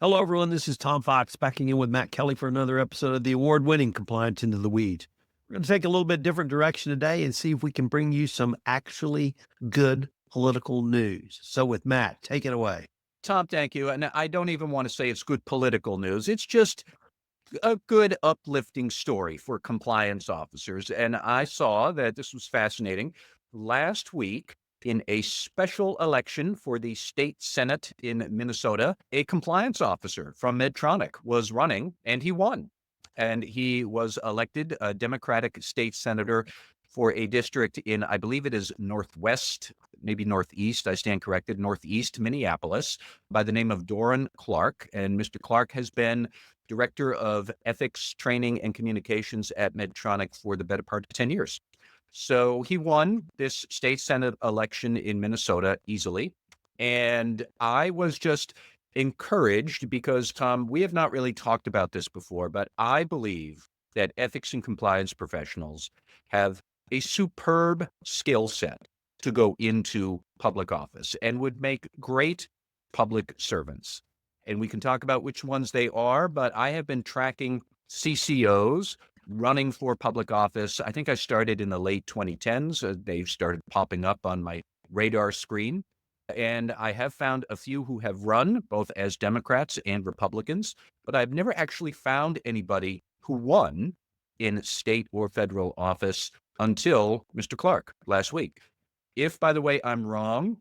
Hello, everyone. This is Tom Fox backing in with Matt Kelly for another episode of the award-winning Compliance Into the Weeds. We're going to take a little bit different direction today and see if we can bring you some actually good political news. So with Matt, take it away. Tom, thank you. And I don't even want to say it's good political news. It's just a good uplifting story for compliance officers. And I saw that this was fascinating. Last week, in a special election for the state senate in Minnesota, a compliance officer from Medtronic was running and he won. And he was elected a Democratic state senator for a district in, I believe it is Northwest, maybe Northeast, I stand corrected, Northeast Minneapolis, by the name of Doron Clark. And Mr. Clark has been Director of Ethics, Training, and Communications at Medtronic for the better part of 10 years. So he won this state senate election in Minnesota easily. And I was just encouraged because, Tom, we have not really talked about this before, but I believe that ethics and compliance professionals have a superb skill set to go into public office and would make great public servants. And we can talk about which ones they are, but I have been tracking CCOs running for public office. I think I started in the late 2010s. They started popping up on my radar screen. And I have found a few who have run both as Democrats and Republicans, but I've never actually found anybody who won in state or federal office until Mr. Clark last week. If, by the way, I'm wrong,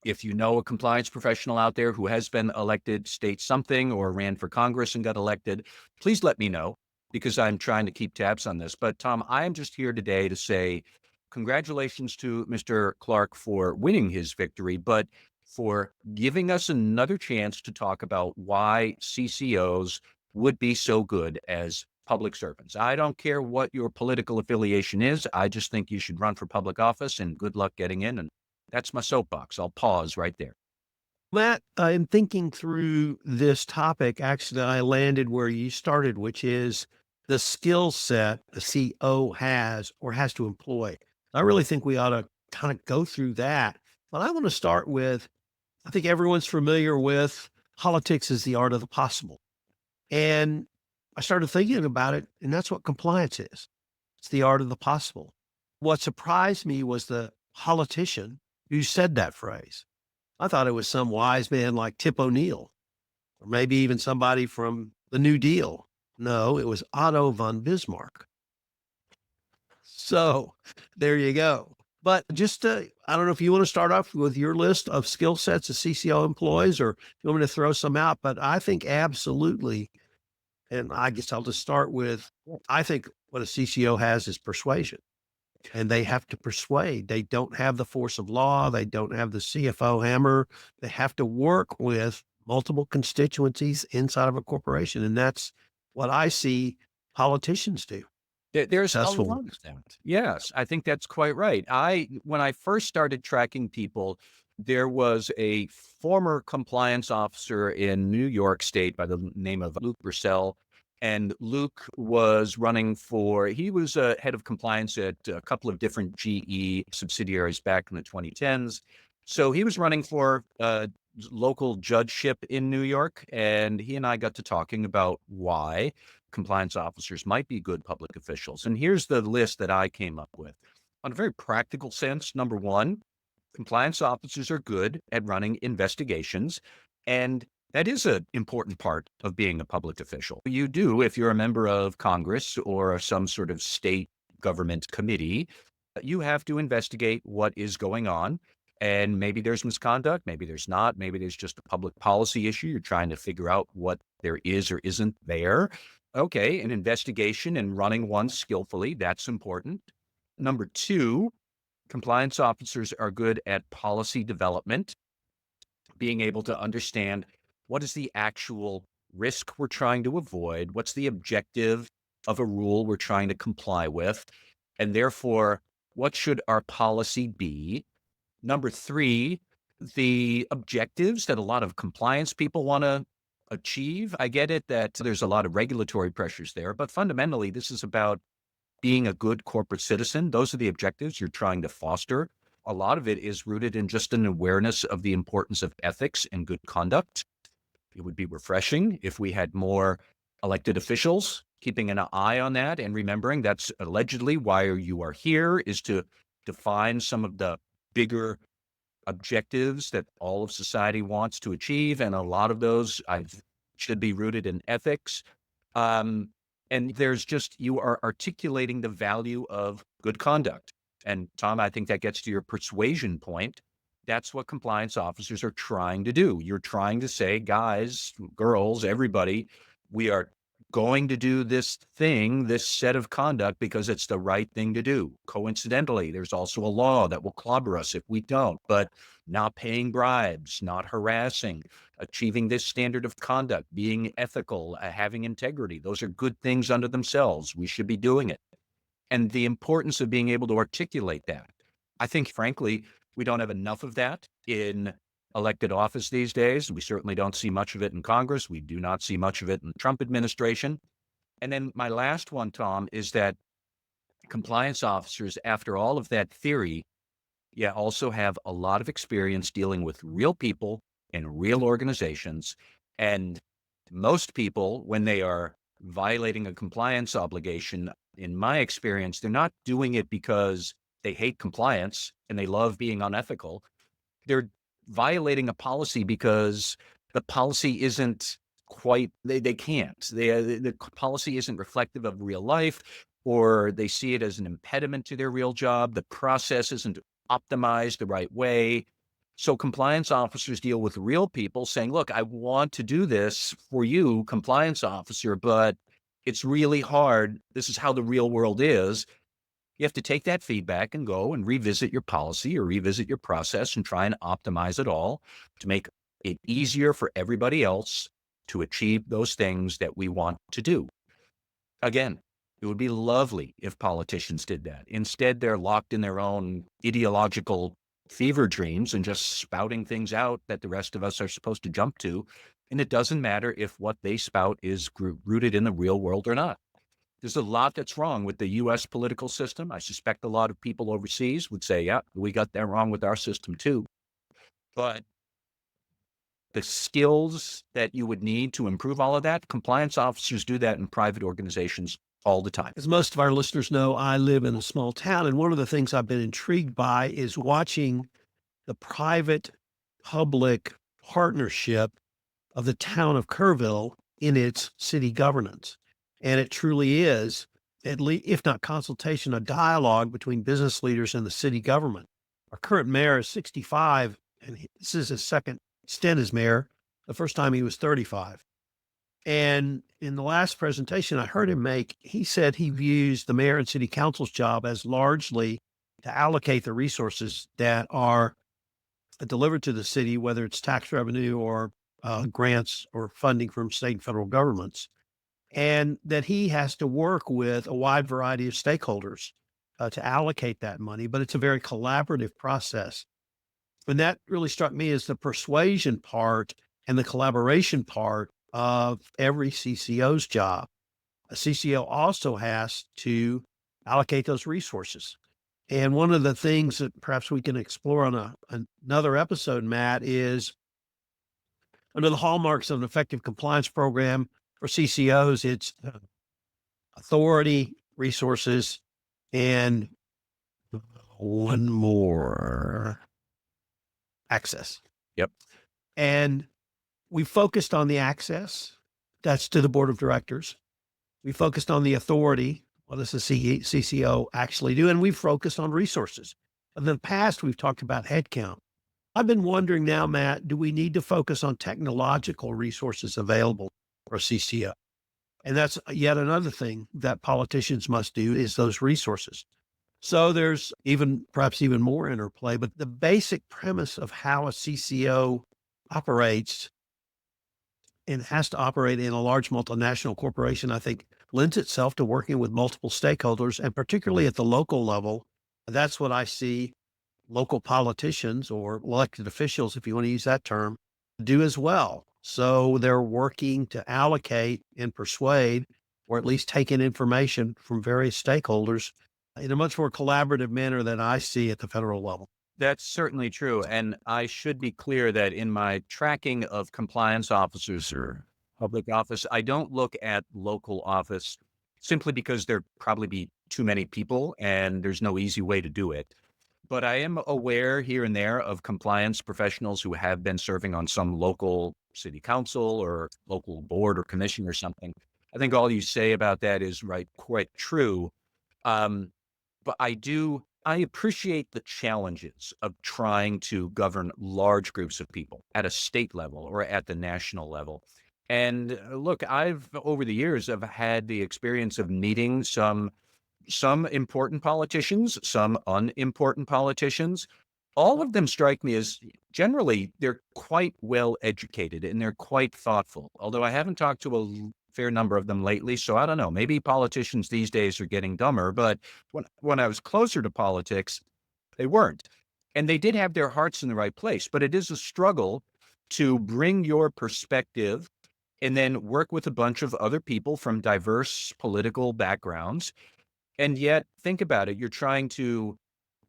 if you know a compliance professional out there who has been elected state something or ran for Congress and got elected, please let me know because I'm trying to keep tabs on this. But Tom, I am just here today to say congratulations to Mr. Clark for winning his victory, but for giving us another chance to talk about why CCOs would be so good as public servants. I don't care what your political affiliation is. I just think you should run for public office and good luck getting in. And that's my soapbox. I'll pause right there. Matt, in thinking through this topic, actually, I landed where you started, which is the skill set the CO has or has to employ. I really think we ought to kind of go through that. But I want to start with, I think everyone's familiar with politics is the art of the possible. And I started thinking about it, and that's what compliance is. It's the art of the possible. What surprised me was the politician who said that phrase. I thought it was some wise man like Tip O'Neill, or maybe even somebody from the New Deal. No, it was Otto von Bismarck. So there you go. But just, I don't know if you want to start off with your list of skill sets of CCO employees or if you want me to throw some out, but I think absolutely. And I guess I'll just start with, I think what a CCO has is persuasion. And they have to persuade. They don't have the force of law. They don't have the CFO hammer. They have to work with multiple constituencies inside of a corporation. And that's what I see politicians do. There's a Successful lot ones. of that. Yes, I think that's quite right. When I first started tracking people, there was a former compliance officer in New York State by the name of Luke Purcell. And Luke was running for, he was head of compliance at a couple of different GE subsidiaries back in the 2010s. So he was running for local judgeship in New York. And he and I got to talking about why compliance officers might be good public officials. And here's the list that I came up with. On a very practical sense, number one, compliance officers are good at running investigations. And that is an important part of being a public official. You do, if you're a member of Congress or some sort of state government committee, you have to investigate what is going on. And maybe there's misconduct, maybe there's not, maybe there's just a public policy issue. You're trying to figure out what there is or isn't there. Okay, an investigation and running one skillfully, that's important. Number two, compliance officers are good at policy development, being able to understand what is the actual risk we're trying to avoid, what's the objective of a rule we're trying to comply with, and therefore, what should our policy be? Number three, the objectives that a lot of compliance people want to achieve. I get it that there's a lot of regulatory pressures there, but fundamentally, this is about being a good corporate citizen. Those are the objectives you're trying to foster. A lot of it is rooted in just an awareness of the importance of ethics and good conduct. It would be refreshing if we had more elected officials keeping an eye on that and remembering that's allegedly why you are here, is to define some of the bigger objectives that all of society wants to achieve. And a lot of those should be rooted in ethics. Um, and there's just, you are articulating the value of good conduct. And Tom, I think that gets to your persuasion point. That's what compliance officers are trying to do. You're trying to say, guys, girls, everybody, we are going to do this thing, this set of conduct, because it's the right thing to do. Coincidentally, there's also a law that will clobber us if we don't, but not paying bribes, not harassing, achieving this standard of conduct, being ethical, having integrity. Those are good things unto themselves. We should be doing it. And the importance of being able to articulate that. I think, frankly, we don't have enough of that in elected office these days. We certainly don't see much of it in Congress. We do not see much of it in the Trump administration. And then my last one, Tom, is that compliance officers, after all of that theory, also have a lot of experience dealing with real people and real organizations. And most people, when they are violating a compliance obligation, in my experience, they're not doing it because they hate compliance and they love being unethical. They're violating a policy because the policy isn't quite, they can't. The policy isn't reflective of real life, or they see it as an impediment to their real job. The process isn't optimized the right way. So compliance officers deal with real people saying, look, I want to do this for you, compliance officer, but it's really hard. This is how the real world is. You have to take that feedback and go and revisit your policy or revisit your process and try and optimize it all to make it easier for everybody else to achieve those things that we want to do. Again, it would be lovely if politicians did that. Instead, they're locked in their own ideological fever dreams and just spouting things out that the rest of us are supposed to jump to. And it doesn't matter if what they spout is rooted in the real world or not. There's a lot that's wrong with the U.S. political system. I suspect a lot of people overseas would say, yeah, we got that wrong with our system too. But the skills that you would need to improve all of that, compliance officers do that in private organizations all the time. As most of our listeners know, I live in a small town, and one of the things I've been intrigued by is watching the private-public partnership of the town of Kerrville in its city governance. And it truly is, at least, if not consultation, a dialogue between business leaders and the city government. Our current mayor is 65, and this is his second stint as mayor. The first time he was 35. And in the last presentation I heard him make, he said he views the mayor and city council's job as largely to allocate the resources that are delivered to the city, whether it's tax revenue or grants or funding from state and federal governments, and that he has to work with a wide variety of stakeholders to allocate that money. But it's a very collaborative process. And that really struck me as the persuasion part and the collaboration part of every CCO's job. A CCO also has to allocate those resources. And one of the things that perhaps we can explore on another episode, Matt, is under the hallmarks of an effective compliance program for CCOs, it's authority, resources, and one more, access. Yep. And we focused on the access. That's to the board of directors. We focused on the authority. What does the CCO actually do? And we've focused on resources. In the past, we've talked about headcount. I've been wondering now, Matt, do we need to focus on technological resources available for a CCO? And that's yet another thing that politicians must do, is those resources. So there's perhaps even more interplay, but the basic premise of how a CCO operates and has to operate in a large multinational corporation, I think lends itself to working with multiple stakeholders, and particularly at the local level. That's what I see local politicians or elected officials, if you want to use that term, do as well. So they're working to allocate and persuade, or at least take in information from various stakeholders in a much more collaborative manner than I see at the federal level. That's certainly true. And I should be clear that in my tracking of compliance officers or public office, I don't look at local office simply because there probably be too many people and there's no easy way to do it. But I am aware here and there of compliance professionals who have been serving on some local city council or local board or commission or something. I think all you say about that is right, quite true. Um, but I appreciate the challenges of trying to govern large groups of people at a state level or at the national level. And look, I've over the years have had the experience of meeting some important politicians, some unimportant politicians. All of them strike me as generally they're quite well educated and they're quite thoughtful. Although I haven't talked to a fair number of them lately, so I don't know. Maybe politicians these days are getting dumber, but when I was closer to politics, they weren't. And they did have their hearts in the right place, but it is a struggle to bring your perspective and then work with a bunch of other people from diverse political backgrounds and yet, think about it. You're trying to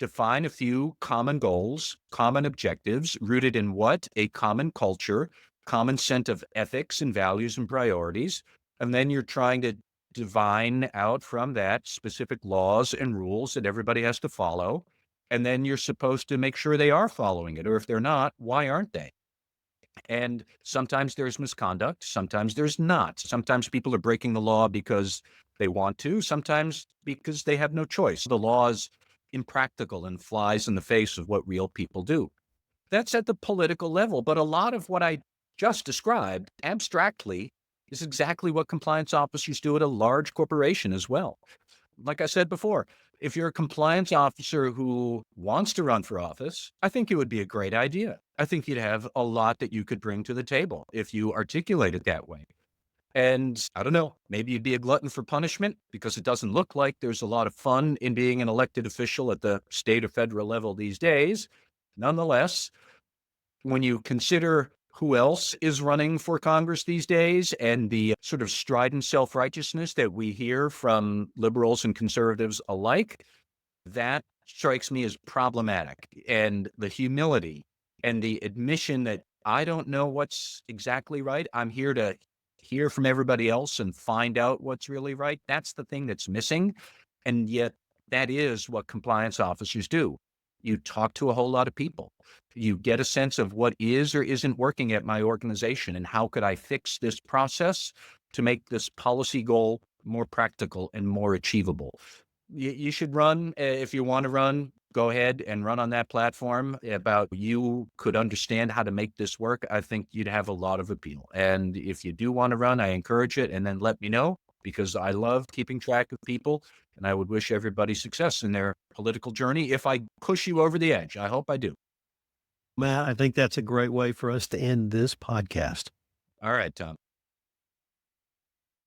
define a few common goals, common objectives, rooted in what? A common culture, common set of ethics and values and priorities. And then you're trying to divine out from that specific laws and rules that everybody has to follow. And then you're supposed to make sure they are following it. Or if they're not, why aren't they? And sometimes there's misconduct, sometimes there's not. Sometimes people are breaking the law because they want to, sometimes because they have no choice. The law is impractical and flies in the face of what real people do. That's at the political level, but a lot of what I just described abstractly is exactly what compliance officers do at a large corporation as well. Like I said before, if you're a compliance officer who wants to run for office, I think it would be a great idea. I think you'd have a lot that you could bring to the table if you articulate it that way. And I don't know, maybe you'd be a glutton for punishment because it doesn't look like there's a lot of fun in being an elected official at the state or federal level these days. Nonetheless, when you consider who else is running for Congress these days and the sort of strident self-righteousness that we hear from liberals and conservatives alike, that strikes me as problematic. And the humility and the admission that I don't know what's exactly right. I'm here to hear from everybody else and find out what's really right. That's the thing that's missing. And yet, that is what compliance officers do. You talk to a whole lot of people. You get a sense of what is or isn't working at my organization and how could I fix this process to make this policy goal more practical and more achievable. You should run if you want to run. Go ahead and run on that platform about you could understand how to make this work. I think you'd have a lot of appeal. And if you do want to run, I encourage it. And then let me know because I love keeping track of people and I would wish everybody success in their political journey. If I push you over the edge, I hope I do. Matt, I think that's a great way for us to end this podcast. All right, Tom.